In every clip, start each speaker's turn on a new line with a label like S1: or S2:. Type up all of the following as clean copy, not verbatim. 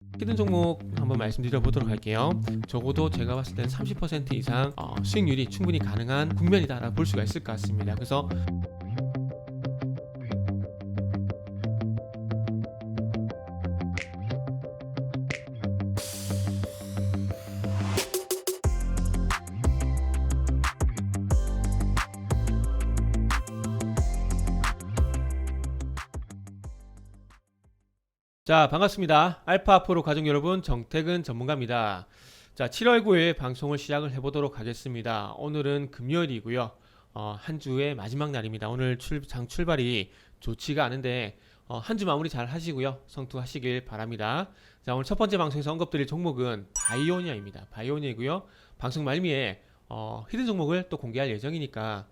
S1: 히든 종목 한번 말씀드려 보도록 할게요. 적어도 제가 봤을 때는 30% 이상 수익률이 충분히 가능한 국면이다라고 볼 수가 있을 것 같습니다. 그래서 자, 반갑습니다. 알파프로 가족 여러분, 정태근 전문가입니다. 자, 7월 9일 방송을 시작을 해보도록 하겠습니다. 오늘은 금요일이고요. 한 주의 마지막 날입니다. 오늘 장 출발이 좋지가 않은데 한 주 마무리 잘 하시고요. 성투하시길 바랍니다. 자, 오늘 첫 번째 방송에서 언급드릴 종목은 바이오니아입니다. 바이오니아이고요. 방송 말미에 히든 종목을 또 공개할 예정이니까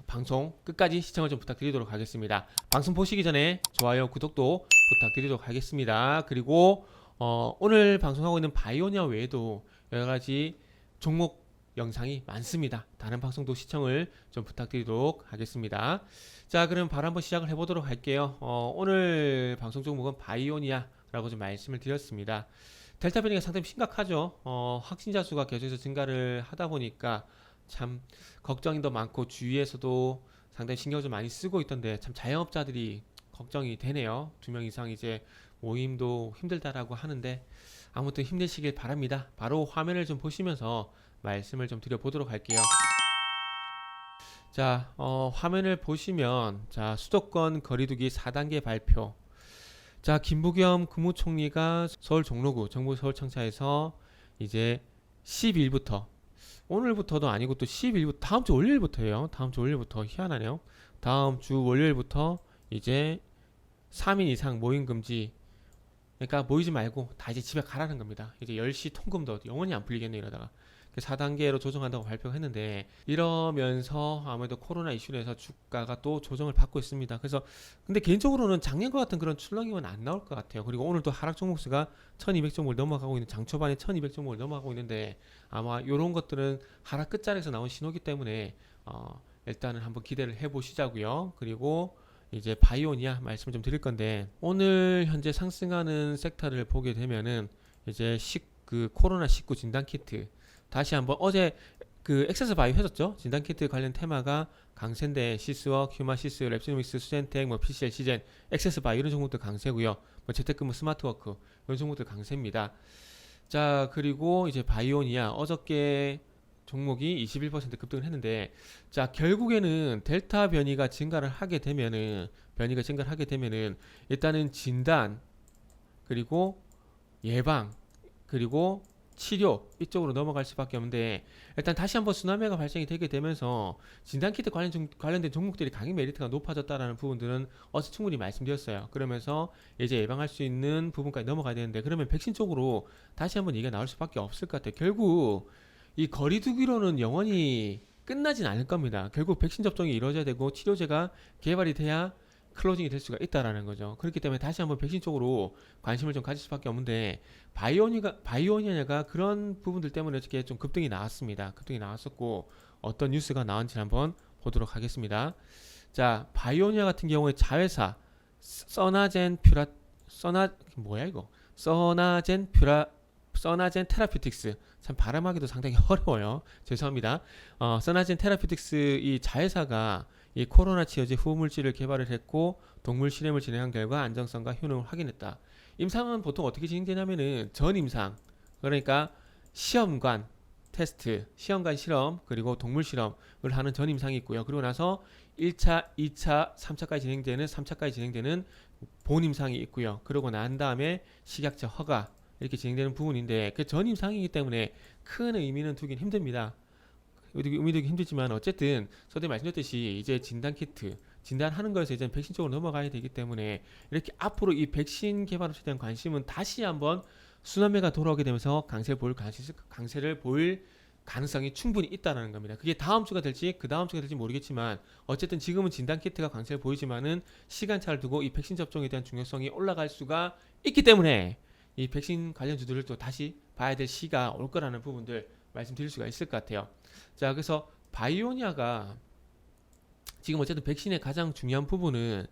S1: 방송 끝까지 시청을 좀 부탁드리도록 하겠습니다. 방송 보시기 전에 좋아요, 구독도 부탁드리도록 하겠습니다. 그리고 오늘 방송하고 있는 바이오니아 외에도 여러가지 종목 영상이 많습니다. 다른 방송도 시청을 좀 부탁드리도록 하겠습니다. 자, 그럼 바로 한번 시작을 해보도록 할게요. 오늘 방송 종목은 바이오니아라고 좀 말씀을 드렸습니다. 델타 변이가 상당히 심각하죠. 확진자 수가 계속해서 증가를 하다 보니까 참 걱정이 더 많고 주위에서도 상당히 신경을 좀 많이 쓰고 있던데 참 자영업자들이 걱정이 되네요. 2명 이상 이제 모임도 힘들다라고 하는데 아무튼 힘내시길 바랍니다. 바로 화면을 좀 보시면서 말씀을 좀 드려보도록 할게요. 자, 화면을 보시면 자, 수도권 거리두기 4단계 발표. 자, 김부겸 국무총리가 서울 종로구 정부 서울청사에서 이제 10일부터 오늘부터도 아니고 또 10일부터 다음 주 월요일부터예요. 다음 주 월요일부터 희한하네요. 다음 주 월요일부터 이제 3인 이상 모임 금지. 그러니까 모이지 말고 다 이제 집에 가라는 겁니다. 이제 10시 통금도 영원히 안 풀리겠네 이러다가 4단계로 조정한다고 발표했는데 이러면서 아무래도 코로나 이슈로 해서 주가가 또 조정을 받고 있습니다. 그래서 근데 개인적으로는 작년과 같은 그런 출렁임은 안 나올 것 같아요. 그리고 오늘도 하락 종목수가 1200종목을 넘어가고 있는 장 초반에 1200종목을 넘어가고 있는데 아마 이런 것들은 하락 끝자리에서 나온 신호기 때문에 일단은 한번 기대를 해보시자고요. 그리고 이제 바이오니아 말씀을 좀 드릴 건데 오늘 현재 상승하는 섹터를 보게 되면은 이제 그 코로나 19 진단 키트 다시 한번 어제 그 엑세스 바이오 해줬죠. 진단 키트 관련 테마가 강세인데 시스워크, 휴마시스, 랩시노믹스, 수젠텍, 뭐 PCL, 시젠, 엑세스 바이오 이런 종목들 강세고요. 뭐 재택근무, 스마트워크 이런 종목들 강세입니다. 자, 그리고 이제 바이오니아 어저께 종목이 21% 급등을 했는데 자, 결국에는 델타 변이가 증가를 하게 되면은 일단은 진단 그리고 예방 그리고 치료 이쪽으로 넘어갈 수밖에 없는데 일단 다시 한번 쓰나미가 발생이 되게 되면서 진단키트 관련된 종목들이 가격 메리트가 높아졌다라는 부분들은 어제 충분히 말씀드렸어요. 그러면서 이제 예방할 수 있는 부분까지 넘어가야 되는데 그러면 백신 쪽으로 다시 한번 얘기가 나올 수밖에 없을 것 같아요. 결국 이 거리두기로는 영원히 끝나진 않을 겁니다. 결국 백신 접종이 이루어져야 되고 치료제가 개발이 돼야 클로징이 될 수가 있다라는 거죠. 그렇기 때문에 다시 한번 백신 쪽으로 관심을 좀 가질 수밖에 없는데 바이오니아가 그런 부분들 때문에 어떻게 좀 급등이 나왔습니다. 급등이 나왔었고 어떤 뉴스가 나온지 한번 보도록 하겠습니다. 자, 바이오니아 같은 경우에 자회사 써나젠 테라퓨틱스 참 발음하기도 상당히 어려워요. 죄송합니다. 써나젠 테라퓨틱스 이 자회사가 이 코로나 치료제 후물질을 개발을 했고 동물 실험을 진행한 결과 안정성과 효능을 확인했다. 임상은 보통 어떻게 진행되냐면은 전임상 그러니까 시험관 테스트, 시험관 실험 그리고 동물 실험을 하는 전임상이 있고요. 그리고 나서 1차, 2차, 3차까지 진행되는 본임상이 있고요. 그러고 난 다음에 식약처 허가 이렇게 진행되는 부분인데 그 전임상이기 때문에 큰 의미는 두긴 힘듭니다. 의미두기 힘들지만 어쨌든 저도 말씀드렸듯이 이제 진단키트 진단하는 거에서 이제 백신 쪽으로 넘어가야 되기 때문에 이렇게 앞으로 이 백신 개발에 대한 관심은 다시 한번 순환매가 돌아오게 되면서 강세를 보일 가능성이 충분히 있다는 겁니다. 그게 다음 주가 될지 그 다음 주가 될지 모르겠지만 어쨌든 지금은 진단키트가 강세를 보이지만은 시간차를 두고 이 백신 접종에 대한 중요성이 올라갈 수가 있기 때문에 이 백신 관련주들을 또 다시 봐야 될 시가 올 거라는 부분들 말씀드릴 수가 있을 것 같아요. 자, 그래서 바이오니아가 지금 어쨌든 백신의 가장 중요한 부분은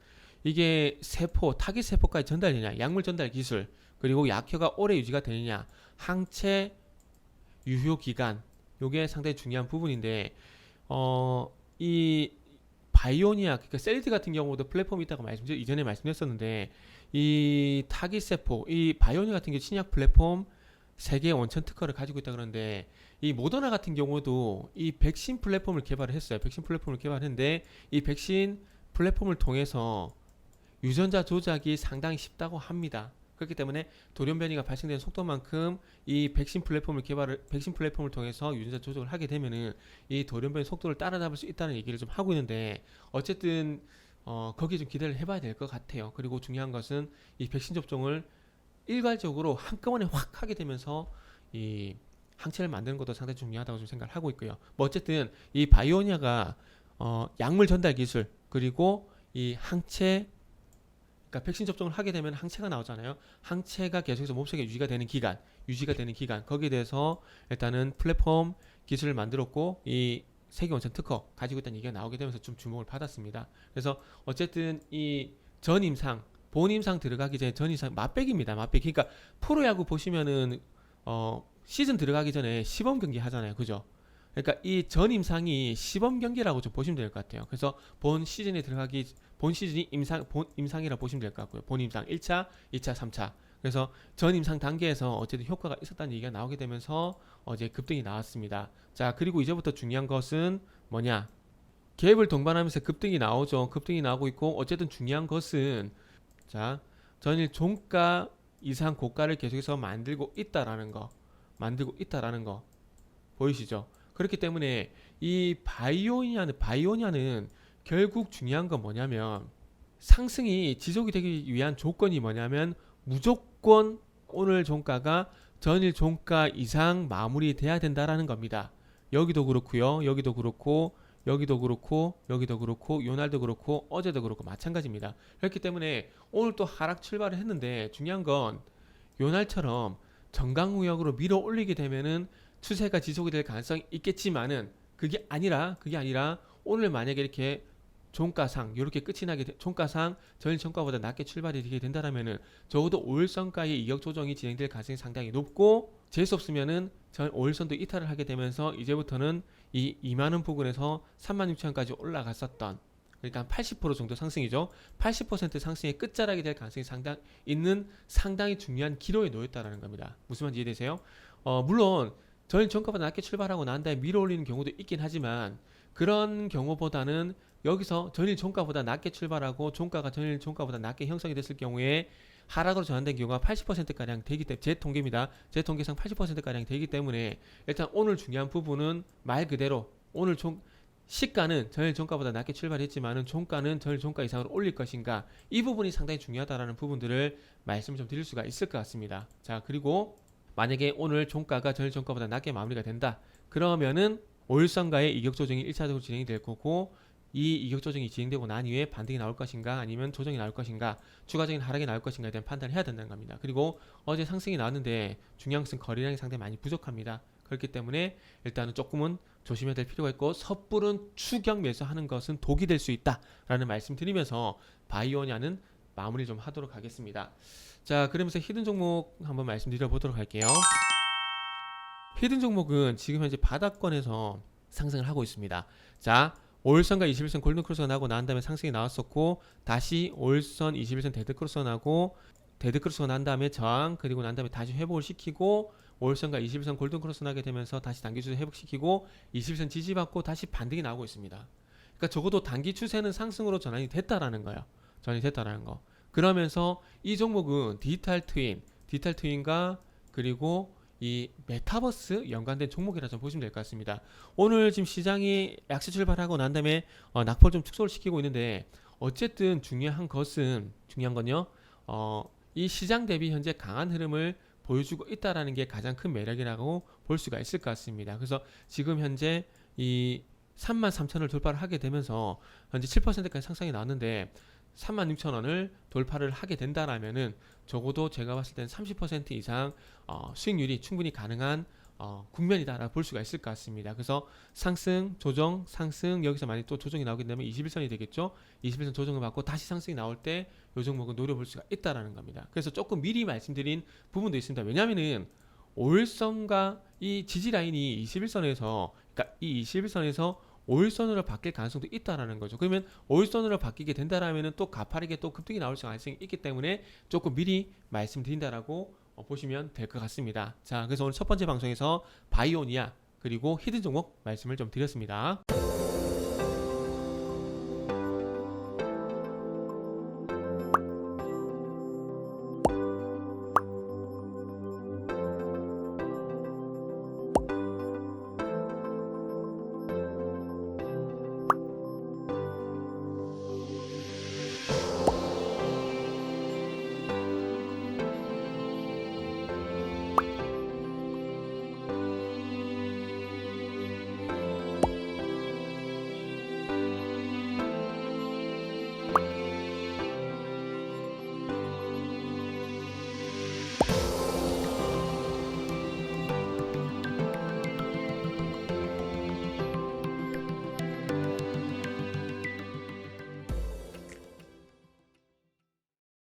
S1: 이게 세포, 타깃 세포까지 전달되냐, 약물 전달 기술, 그리고 약효가 오래 유지가 되느냐, 항체 유효 기간, 요게 상당히 중요한 부분인데, 이 바이오니아, 그러니까 셀리드 같은 경우도 플랫폼이 있다고 이전에 말씀드렸었는데, 이 타깃 세포, 이 바이오니아 같은 경우 신약 플랫폼 세계의 원천 특허를 가지고 있다 그러는데, 이 모더나 같은 경우도 이 백신 플랫폼을 개발을 했어요. 백신 플랫폼을 개발했는데, 이 백신 플랫폼을 통해서 유전자 조작이 상당히 쉽다고 합니다. 그렇기 때문에 돌연변이가 발생되는 속도만큼 이 백신 플랫폼을 통해서 유전자 조작을 하게 되면은 이 돌연변이 속도를 따라잡을 수 있다는 얘기를 좀 하고 있는데, 어쨌든 거기에 좀 기대를 해봐야 될 것 같아요. 그리고 중요한 것은 이 백신 접종을 일괄적으로 한꺼번에 확 하게 되면서 이 항체를 만드는 것도 상당히 중요하다고 좀 생각을 하고 있고요. 뭐 어쨌든 이 바이오니아가 약물 전달 기술, 그리고 이 항체, 그러니까 백신 접종을 하게 되면 항체가 나오잖아요. 항체가 계속해서 몸속에 유지가 되는 기간, 거기에 대해서 일단은 플랫폼 기술을 만들었고, 이 세계 원천 특허 가지고 있다는 얘기가 나오게 되면서 좀 주목을 받았습니다. 그래서 어쨌든 이 전임상, 본임상 들어가기 전에 전임상 맛배기입니다. 맛배기. 그러니까 프로야구 보시면은 시즌 들어가기 전에 시범 경기 하잖아요. 그죠? 그러니까 이 전임상이 시범 경기라고 좀 보시면 될 것 같아요. 그래서 본 시즌이 임상이라고 보시면 될 것 같고요. 본 임상 1차, 2차, 3차. 그래서 전 임상 단계에서 어쨌든 효과가 있었다는 얘기가 나오게 되면서 어제 급등이 나왔습니다. 자, 그리고 이제부터 중요한 것은 뭐냐? 갭을 동반하면서 급등이 나오죠. 급등이 나오고 있고, 어쨌든 중요한 것은, 자, 전일 종가 이상 고가를 계속해서 만들고 있다라는 거 보이시죠? 그렇기 때문에 이 바이오니아는 결국 중요한 건 뭐냐면, 상승이 지속이 되기 위한 조건이 뭐냐면, 무조건 오늘 종가가 전일 종가 이상 마무리돼야 된다라는 겁니다. 여기도 그렇고요, 여기도 그렇고, 여기도 그렇고, 여기도 그렇고, 요날도 그렇고, 어제도 그렇고 마찬가지입니다. 그렇기 때문에 오늘 또 하락 출발을 했는데, 중요한 건 요날처럼 정강구역으로 밀어 올리게 되면은 추세가 지속이 될 가능성이 있겠지만은, 그게 아니라 오늘 만약에 이렇게 종가상 이렇게 끝이 종가상 전일 종가보다 낮게 출발이 되게 된다라면은 적어도 5일선가의 이격 조정이 진행될 가능성이 상당히 높고, 재수 없으면은 5일선도 이탈을 하게 되면서 이제부터는 이 2만원 부근에서 36,000원까지 올라갔었던, 그러니까 한 80% 정도 상승이죠. 80% 상승의 끝자락이 될 가능성이 상당히 중요한 기로에 놓였다라는 겁니다. 무슨 말인지 이해되세요? 물론 전일 종가보다 낮게 출발하고 난 다음에 밀어 올리는 경우도 있긴 하지만, 그런 경우보다는 여기서 전일 종가보다 낮게 출발하고 종가가 전일 종가보다 낮게 형성이 됐을 경우에 하락으로 전환된 경우가 80%가량 되기 때문에, 제 통계입니다. 제 통계상 80%가량 되기 때문에, 일단 오늘 중요한 부분은 말 그대로 오늘 시가는 전일 종가보다 낮게 출발했지만은 종가는 전일 종가 이상으로 올릴 것인가, 이 부분이 상당히 중요하다라는 부분들을 말씀을 좀 드릴 수가 있을 것 같습니다. 자, 그리고 만약에 오늘 종가가 전일 종가보다 낮게 마무리가 된다, 그러면은 5일선가의 이격 조정이 1차적으로 진행이 될 거고, 이 이격 조정이 진행되고 난 이후에 반등이 나올 것인가, 아니면 조정이 나올 것인가, 추가적인 하락이 나올 것인가에 대한 판단을 해야 된다는 겁니다. 그리고 어제 상승이 나왔는데 중요한 것은 거래량이 상당히 많이 부족합니다. 그렇기 때문에 일단은 조금은 조심해야 될 필요가 있고, 섣부른 추격 매수하는 것은 독이 될 수 있다라는 말씀 드리면서 바이오냐는 마무리 좀 하도록 하겠습니다. 자, 그러면서 히든 종목 한번 말씀드려 보도록 할게요. 히든 종목은 지금 현재 바닥권에서 상승을 하고 있습니다. 자, 5일선과 21선 골든크로스가 나고 난 다음에 상승이 나왔었고, 다시 5일선 21선 데드크로스가 나고, 데드크로스가 난 다음에 저항, 그리고 난 다음에 다시 회복을 시키고, 5일선과 21선 골든크로스 나게 되면서 다시 단기 추세 회복시키고, 21선 지지받고 다시 반등이 나오고 있습니다. 그러니까 적어도 단기 추세는 상승으로 전환이 됐다라는 거예요. 그러면서 이 종목은 디지털 트윈과 그리고 이 메타버스 연관된 종목이라 좀 보시면 될 것 같습니다. 오늘 지금 시장이 약세 출발하고 난 다음에 낙폭을 좀 축소를 시키고 있는데, 어쨌든 중요한 건요, 이 시장 대비 현재 강한 흐름을 보여주고 있다라는 게 가장 큰 매력이라고 볼 수가 있을 것 같습니다. 그래서 지금 현재 이 33,000원을 돌파를 하게 되면서 현재 7%까지 상승이 나왔는데, 36,000원을 돌파를 하게 된다라면은 적어도 제가 봤을 땐 30% 이상 수익률이 충분히 가능한 국면이다라고 볼 수가 있을 것 같습니다. 그래서 상승, 조정, 상승 여기서 만약 또 조정이 나오게 되면 21선이 되겠죠. 21선 조정을 받고 다시 상승이 나올 때 이 종목은 노려볼 수가 있다라는 겁니다. 그래서 조금 미리 말씀드린 부분도 있습니다. 왜냐하면은 5일선과 이 지지 라인이 21선에서 그러니까 이 21선에서 5일선으로 바뀔 가능성도 있다라는 거죠. 그러면 5일선으로 바뀌게 된다라면은 또 가파르게 또 급등이 나올 가능성이 있기 때문에 조금 미리 말씀드린다라고 보시면 될 것 같습니다. 자, 그래서 오늘 첫 번째 방송에서 바이오니아 그리고 히든 종목 말씀을 좀 드렸습니다.